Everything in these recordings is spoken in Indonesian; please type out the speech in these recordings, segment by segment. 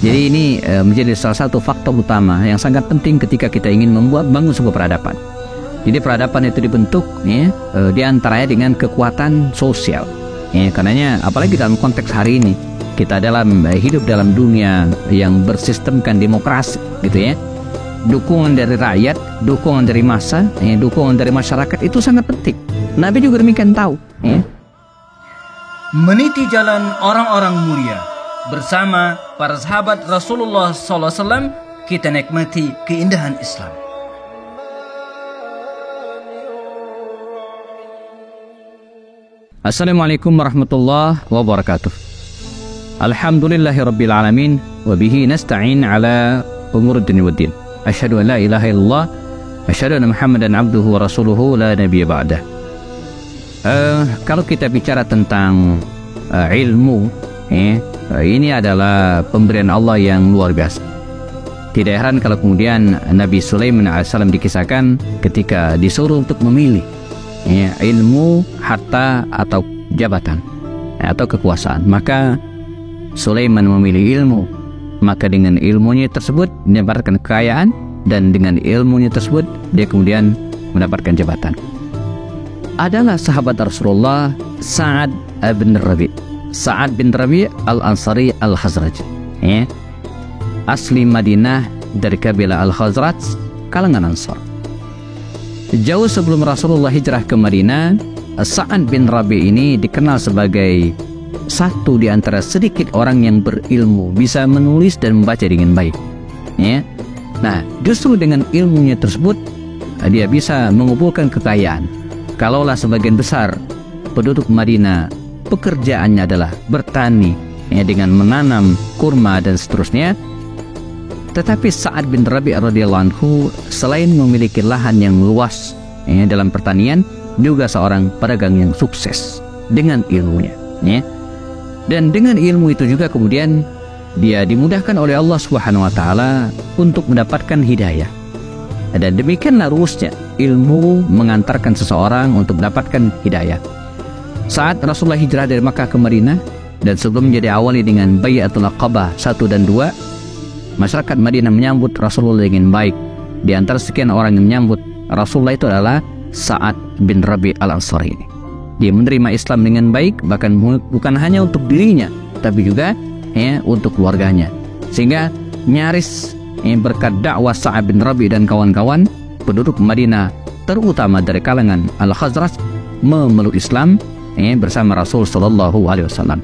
Jadi ini menjadi salah satu faktor utama yang sangat penting ketika kita ingin bangun sebuah peradaban. Jadi peradaban itu dibentuk diantaranya dengan kekuatan sosial. Karenanya apalagi dalam konteks hari ini kita hidup dalam dunia yang bersistemkan demokrasi, gitu ya. Dukungan dari rakyat, dukungan dari massa, dukungan dari masyarakat itu sangat penting. Nabi juga demikian tahu. Meniti jalan orang-orang mulia bersama para sahabat Rasulullah SAW, kita nikmati keindahan Islam. Assalamualaikum warahmatullahi wabarakatuh. Alhamdulillahirabbil alamin wa bihi nasta'in ala umuri dunya waddin. Asyhadu an la ilaha illallah wa asyhadu anna Muhammadan abduhu wa rasuluhu la nabiyya ba'dah. Kalau kita bicara tentang ilmu, ini adalah pemberian Allah yang luar biasa. Tidak heran kalau kemudian Nabi Sulaiman AS dikisahkan ketika disuruh untuk memilih ilmu, harta, atau jabatan, atau kekuasaan, maka Sulaiman memilih ilmu. Maka dengan ilmunya tersebut mendapatkan kekayaan, dan dengan ilmunya tersebut dia kemudian mendapatkan jabatan. Adalah sahabat Rasulullah Sa'ad bin Rabi'. Sa'ad bin Rabi' al-Ansari al-Khazraj, asli Madinah dari kabilah al-Khazraj, kalangan Ansar. Jauh sebelum Rasulullah hijrah ke Madinah, Sa'ad bin Rabi' ini dikenal sebagai satu di antara sedikit orang yang berilmu, bisa menulis dan membaca dengan baik. Nah, justru dengan ilmunya tersebut dia bisa mengumpulkan kekayaan. Kalaulah sebagian besar penduduk Madinah pekerjaannya adalah bertani, dengan menanam kurma dan seterusnya, tetapi Sa'ad bin Rabi' radhiyallahu anhu selain memiliki lahan yang luas dalam pertanian, juga seorang pedagang yang sukses dengan ilmunya. Dan dengan ilmu itu juga kemudian dia dimudahkan oleh Allah Subhanahu wa taala untuk mendapatkan hidayah. Dan demikianlah rumusnya, ilmu mengantarkan seseorang untuk mendapatkan hidayah. Saat Rasulullah hijrah dari Makkah ke Madinah, dan sebelum menjadi awali dengan Bai'atul Aqabah 1 dan 2, masyarakat Madinah menyambut Rasulullah dengan baik. Di antara sekian orang yang menyambut Rasulullah itu adalah Sa'ad bin Rabi' al-Ansari ini. Dia menerima Islam dengan baik, bahkan bukan hanya untuk dirinya, tapi juga untuk keluarganya. Sehingga nyaris berkat dakwah Sa'ad bin Rabi' dan kawan-kawan, penduduk Madinah terutama dari kalangan al-Khazraj memeluk Islam bersama Rasul Sallallahu Alaihi Wasallam.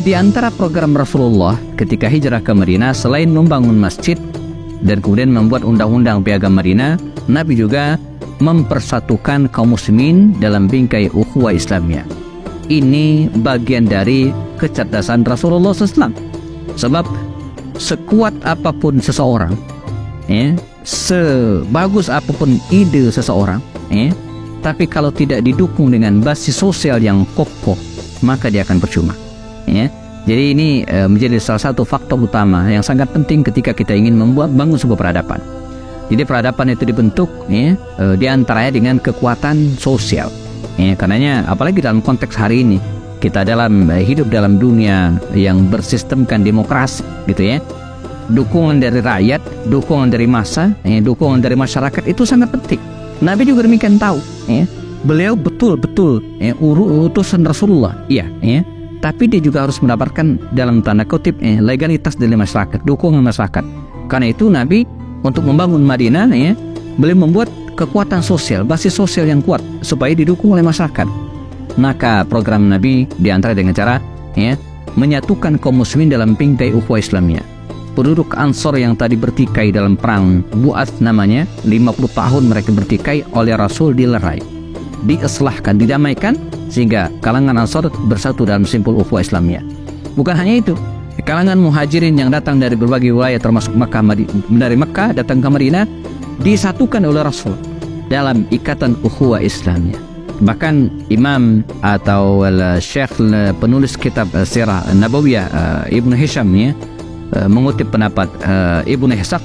Di antara program Rasulullah ketika hijrah ke Madinah, selain membangun masjid dan kemudian membuat undang-undang piagam Madinah, Nabi juga mempersatukan kaum muslimin dalam bingkai ukhuwah Islamiyah. Ini bagian dari kecerdasan Rasulullah SAW. Sebab sekuat apapun seseorang, sebagus apapun ide seseorang, tapi kalau tidak didukung dengan basis sosial yang kokoh, maka dia akan percuma. Jadi ini menjadi salah satu faktor utama yang sangat penting ketika kita ingin bangun sebuah peradaban. Jadi peradaban itu dibentuk diantaranya dengan kekuatan sosial. Karenanya apalagi dalam konteks hari ini kita hidup dalam dunia yang bersistemkan demokrasi, gitu ya. Dukungan dari rakyat, dukungan dari massa, dukungan dari masyarakat itu sangat penting. Nabi juga demikian tahu. Beliau betul-betul utusan Rasulullah, tapi dia juga harus mendapatkan dalam tanda kutip legalitas dari masyarakat, dukungan masyarakat. Karena itu Nabi untuk membangun Madinah, beliau membuat kekuatan sosial, basis sosial yang kuat supaya didukung oleh masyarakat. Maka program Nabi diantara dengan cara menyatukan kaum muslimin dalam bingkai ukhuwah Islamiyah. Penduduk Ansor yang tadi bertikai dalam perang Bu'ath namanya, 50 tahun mereka bertikai, oleh Rasul dilerai, dieslahkan, didamaikan, sehingga kalangan Ansor bersatu dalam simpul ukhuwah Islamiyah. Bukan hanya itu, kalangan muhajirin yang datang dari berbagai wilayah termasuk dari Mekah datang ke Madinah disatukan oleh Rasul dalam ikatan ukhuwah Islamiyah. Bahkan Imam atau Syekh penulis kitab Sirah Nabawiyah Ibnu Hisham mengutip pendapat Ibnu Ishaq,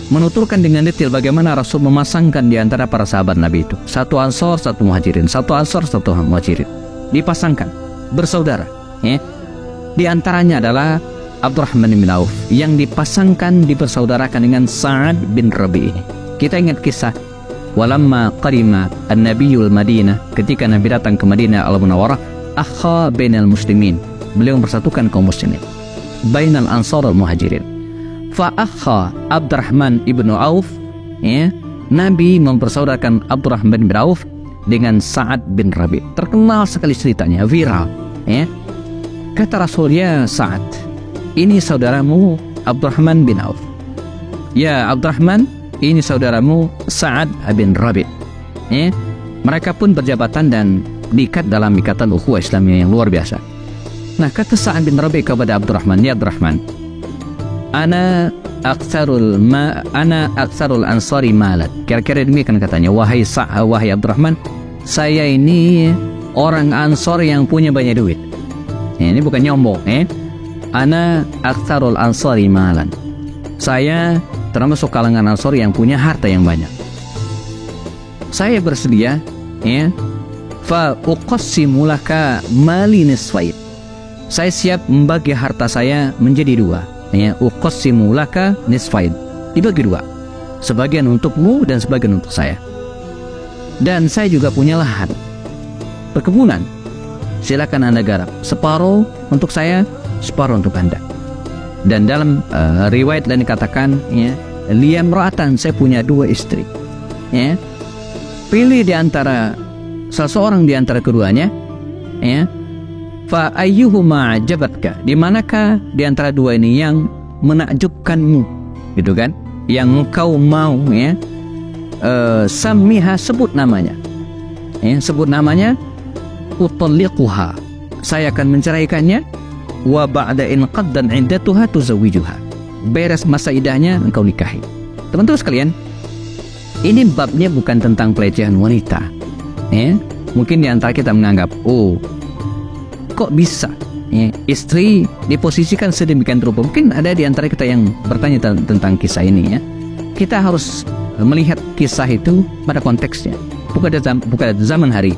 menuturkan dengan detail bagaimana Rasul memasangkan di antara para sahabat Nabi itu, satu Ansor, satu Muhajirin, satu Ansor, satu Muhajirin, dipasangkan bersaudara. Di antaranya adalah Abdurrahman bin Auf yang dipasangkan, dipersaudarakan dengan Sa'ad bin Rabi'. Kita ingat kisah walamma qarima an-nabiyul Madinah, ketika Nabi datang ke Madinah al-Munawwarah, akha bainal muslimin, beliau mempersatukan kaum muslimin, bainal ansar al muhajirin. Fa akha Abdurrahman ibnu Auf, ya, Nabi mempersaudarakan Abdurrahman bin Auf dengan Sa'ad bin Rabi'. Terkenal sekali ceritanya, viral, ya. Kata Rasul, ya Sa'ad, ini saudaramu Abdurrahman bin Auf. Ya Abdurrahman, ini saudaramu Sa'ad bin Rabi'. Ya. Mereka pun berjabatan dan diikat dalam ikatan ukhuwah Islamiyah yang luar biasa. Nah, kata Sa'ad bin Rabi' kepada Abdurrahman, ya Abdurrahman, ana aktsarul ansari malat. Kira-kira demikian katanya, wahai Abdurrahman, saya ini orang Ansor yang punya banyak duit. Ya, ini bukan nyombong, ana aktsarul ansari malan. Saya termasuk kalangan Ansor yang punya harta yang banyak. Saya bersedia, ya, fa uqassimu laka mali nisfain. Saya siap membagi harta saya menjadi dua, ya, uqassimu laka nisfain, dibagi dua, sebagian untukmu dan sebagian untuk saya. Dan saya juga punya lahan perkebunan, silakan Anda garap, separuh untuk saya, separuh untuk Anda. Dan dalam riwayat lain dikatakan, ya, liyamra'atan, saya punya dua istri, ya, pilih di antara salah seorang di antara keduanya, ya, fa ayyuhuma ajabatka, di manakah di antara dua ini yang menakjubkanmu, gitu kan, yang engkau mau, ya, sammiha, sebut namanya, ya, sebut namanya, utalliquha, saya akan menceraikannya, wa ba'da in qaddan iddatuha tuzawwijuha, beres masa idahnya engkau nikahi. Teman-teman sekalian, ini babnya bukan tentang pelecehan wanita, ya. Mungkin di antara kita menganggap, oh, kok bisa, ya, istri diposisikan sedemikian rupa. Mungkin ada di antara kita yang bertanya tentang kisah ini, ya. Kita harus melihat kisah itu pada konteksnya, bukan zaman hari.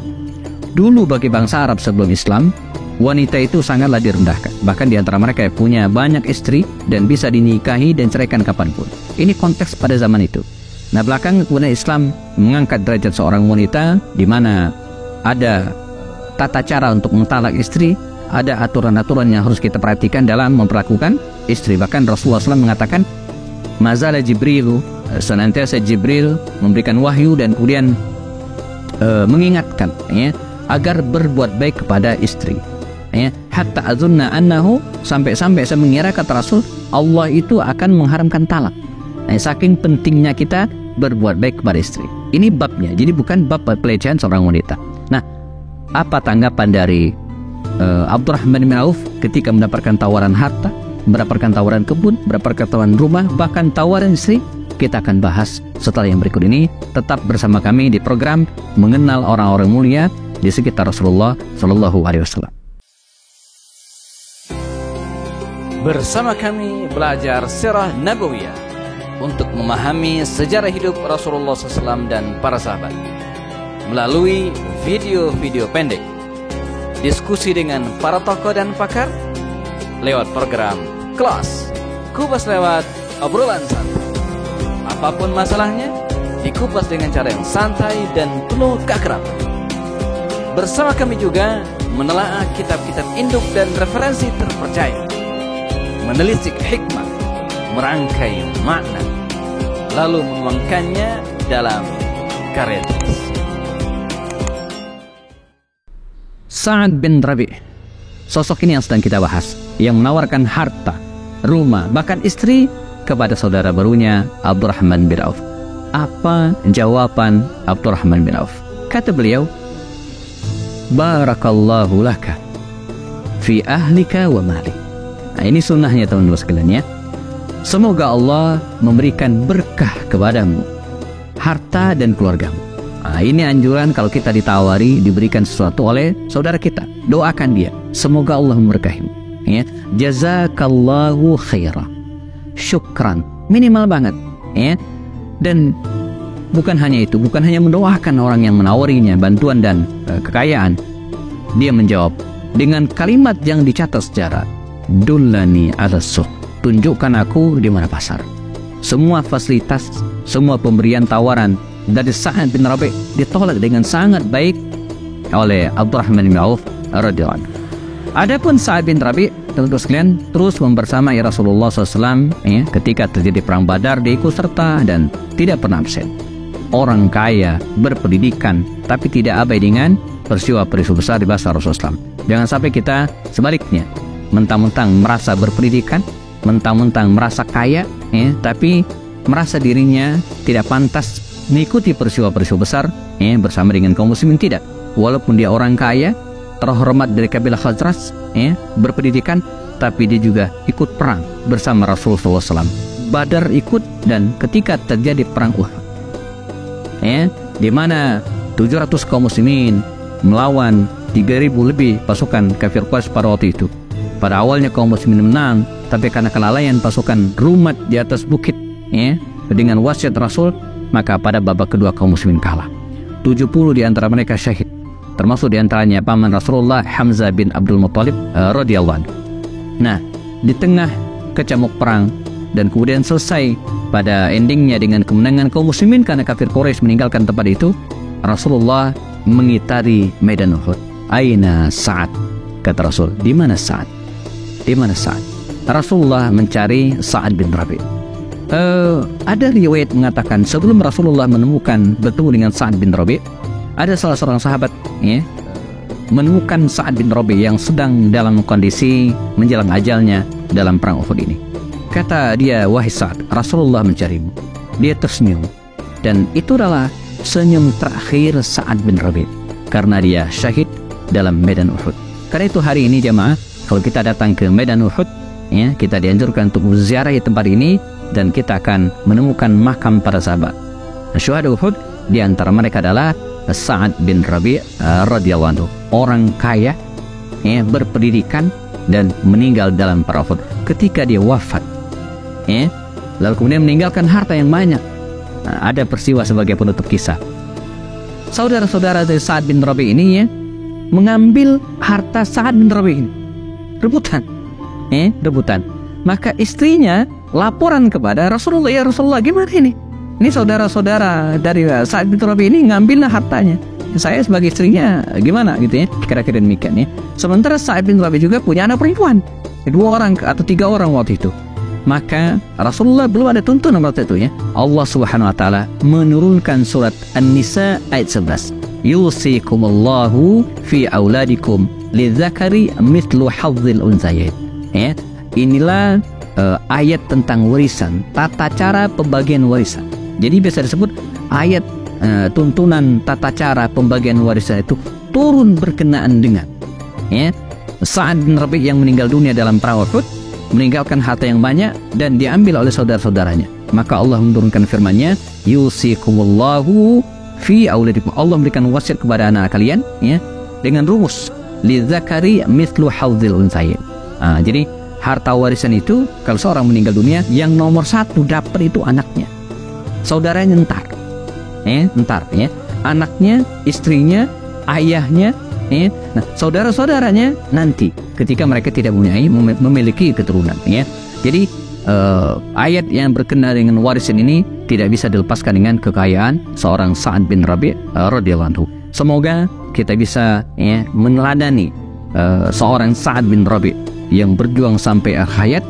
Dulu bagi bangsa Arab sebelum Islam, wanita itu sangatlah direndahkan. Bahkan di antara mereka punya banyak istri dan bisa dinikahi dan ceraikan kapanpun. Ini konteks pada zaman itu. Nah, belakangan kemudian Islam mengangkat derajat seorang wanita, di mana ada tata cara untuk mentalak istri, ada aturan-aturan yang harus kita perhatikan dalam memperlakukan istri. Bahkan Rasulullah SAW mengatakan, mazala Jibril, senantiasa Jibril memberikan wahyu dan kemudian mengingatkan, ya, agar berbuat baik kepada istri, ya, hatta azunna annahu, sampai-sampai saya mengira, kata Rasul, Allah itu akan mengharamkan talak. Nah, saking pentingnya kita berbuat baik kepada istri. Ini babnya, jadi bukan bab pelecehan seorang wanita. Nah, apa tanggapan dari Abdurrahman bin Auf ketika mendapatkan tawaran harta, mendapatkan tawaran kebun, mendapatkan tawaran rumah, bahkan tawaran istri? Kita akan bahas setelah yang berikut ini. Tetap bersama kami di program Mengenal Orang-Orang Mulia di sekitar Rasulullah Sallallahu Alaihi Wasallam. Bersama kami belajar sirah Nabawiyah untuk memahami sejarah hidup Rasulullah SAW dan para sahabat melalui video-video pendek, diskusi dengan para tokoh dan pakar lewat program Kelas Kupas lewat obrolan santai. Apapun masalahnya, dikupas dengan cara yang santai dan penuh keakraban. Bersama kami juga menelaah kitab-kitab induk dan referensi terpercaya, menelisik hikmah, merangkai makna, lalu menuangkannya dalam karya tulis. Sa'ad bin Rabi', sosok ini yang sedang kita bahas, yang menawarkan harta, rumah, bahkan istri kepada saudara barunya Abdurrahman bin Auf. Apa jawaban Abdurrahman bin Auf? Kata beliau, barakallahu laka fi ahlika wa mali. Nah, ini sunnahnya teman-teman sekalian, ya. Semoga Allah memberikan berkah kepadamu, harta dan keluargamu. Nah, ini anjuran kalau kita ditawari, diberikan sesuatu oleh saudara kita, doakan dia, semoga Allah memberkahimu, ya. Jazakallahu khairah, syukran, minimal banget, ya. Dan bukan hanya itu, bukan hanya mendoakan orang yang menawarinya bantuan dan kekayaan. Dia menjawab dengan kalimat yang dicatat sejarah, dullani ala suq, tunjukkan aku di mana pasar. Semua fasilitas, semua pemberian tawaran dari Sa'ad bin Rabi' ditolak dengan sangat baik oleh Abdurrahman bin Auf radhiyallahu anhu. Adapun Sa'ad bin Rabi', teman-teman sekalian, terus membersamai Rasulullah SAW ketika terjadi perang Badar, dia ikut serta dan tidak pernah absen. Orang kaya, berpendidikan, tapi tidak abai dengan peristiwa-peristiwa besar di masa Rasulullah SAW. Jangan sampai kita sebaliknya, mentang-mentang merasa berpendidikan, mentang-mentang merasa kaya, tapi merasa dirinya tidak pantas mengikuti peristiwa-peristiwa besar bersama dengan kaum muslimin. Tidak. Walaupun dia orang kaya, terhormat dari kabilah Khazraj, berpendidikan, tapi dia juga ikut perang bersama Rasulullah SAW. Badar ikut, dan ketika terjadi perang Uhud, di mana 700 kaum muslimin melawan 3.000 lebih pasukan kafir Quraisy pada waktu itu. Pada awalnya kaum muslimin menang, tapi karena kelalaian pasukan Rumat di atas bukit, dengan wasiat Rasul, maka pada babak kedua kaum muslimin kalah. 70 di antara mereka syahid, termasuk di antaranya paman Rasulullah Hamzah bin Abdul Muttalib radhiyallahu anhu. Nah, di tengah kecamuk perang dan kemudian selesai pada endingnya dengan kemenangan kaum muslimin karena kafir Quraisy meninggalkan tempat itu, Rasulullah mengitari medan Uhud. Aina Sa'ad? Kata Rasul, di mana Sa'ad? Di mana Sa'ad? Rasulullah mencari Sa'ad bin Rabi'. Ada riwayat mengatakan sebelum Rasulullah bertemu dengan Sa'ad bin Rabi', ada salah seorang sahabat menemukan Sa'ad bin Rabi' yang sedang dalam kondisi menjelang ajalnya dalam perang Uhud ini. Kata dia, wahai Sa'ad, Rasulullah mencarimu. Dia tersenyum, dan itu adalah senyum terakhir Sa'ad bin Rabi' karena dia syahid dalam medan Uhud. Karena itu hari ini jemaah, kalau kita datang ke medan Uhud, kita dianjurkan untuk ziarah tempat ini, dan kita akan menemukan makam para sahabat syuhada Uhud. Di antara mereka adalah Sa'ad bin Rabi' radhiyallahu anhu, orang kaya, berpendidikan, dan meninggal dalam perang Uhud. Ketika dia wafat, lalu kemudian meninggalkan harta yang banyak. Ada peristiwa sebagai penutup kisah. Saudara-saudara dari Sa'ad bin Rabi' ini mengambil harta Sa'ad bin Rabi' ini, rebutan. Maka istrinya laporan kepada Rasulullah, ya Rasulullah, gimana ini? Ini saudara-saudara dari Sa'ad bin Rabi' ini ngambillah hartanya. Saya sebagai istrinya gimana gitu kira-kira demikian Sementara Sa'ad bin Rabi' juga punya anak perempuan, 2 orang atau 3 orang waktu itu. Maka Rasulullah belum ada tuntunan waktu itu Allah Subhanahu wa taala menurunkan surat An-Nisa ayat 11. Yusikumullahu fi auladikum lidzakari mithlu hadzil unsayain. Inilah ayat tentang warisan, tata cara pembagian warisan. Jadi biasa disebut ayat tuntunan tata cara pembagian warisan itu turun berkenaan dengan Sa'ad bin Rabi' yang meninggal dunia dalam perang Uhud, meninggalkan harta yang banyak dan diambil oleh saudara-saudaranya. Maka Allah menurunkan firman-Nya, yusikumullahu fi auladikum. Allah memberikan wasiat kepada anak kalian dengan rumus lidzakari mithlu hadzil unsayain. Jadi harta warisan itu kalau seorang meninggal dunia, yang nomor 1 dapat itu anaknya, saudaranya entar, anaknya, istrinya, ayahnya, nah saudara-saudaranya nanti ketika mereka tidak memiliki keturunan. Jadi ayat yang berkenaan dengan warisan ini tidak bisa dilepaskan dengan kekayaan seorang Sa'ad bin Rabi' radhiyallahu anhu. Semoga kita bisa meneladani seorang Sa'ad bin Rabi' yang berjuang sampai akhir hayat,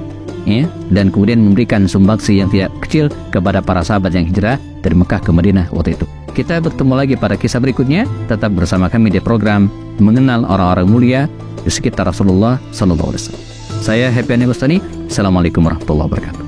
dan kemudian memberikan sumbangsi yang tidak kecil kepada para sahabat yang hijrah dari Mekah ke Madinah waktu itu. Kita bertemu lagi pada kisah berikutnya. Tetap bersama kami di program Mengenal Orang-Orang Mulia di sekitar Rasulullah SAW. Saya Happy Ani Bustani. Assalamualaikum warahmatullahi wabarakatuh.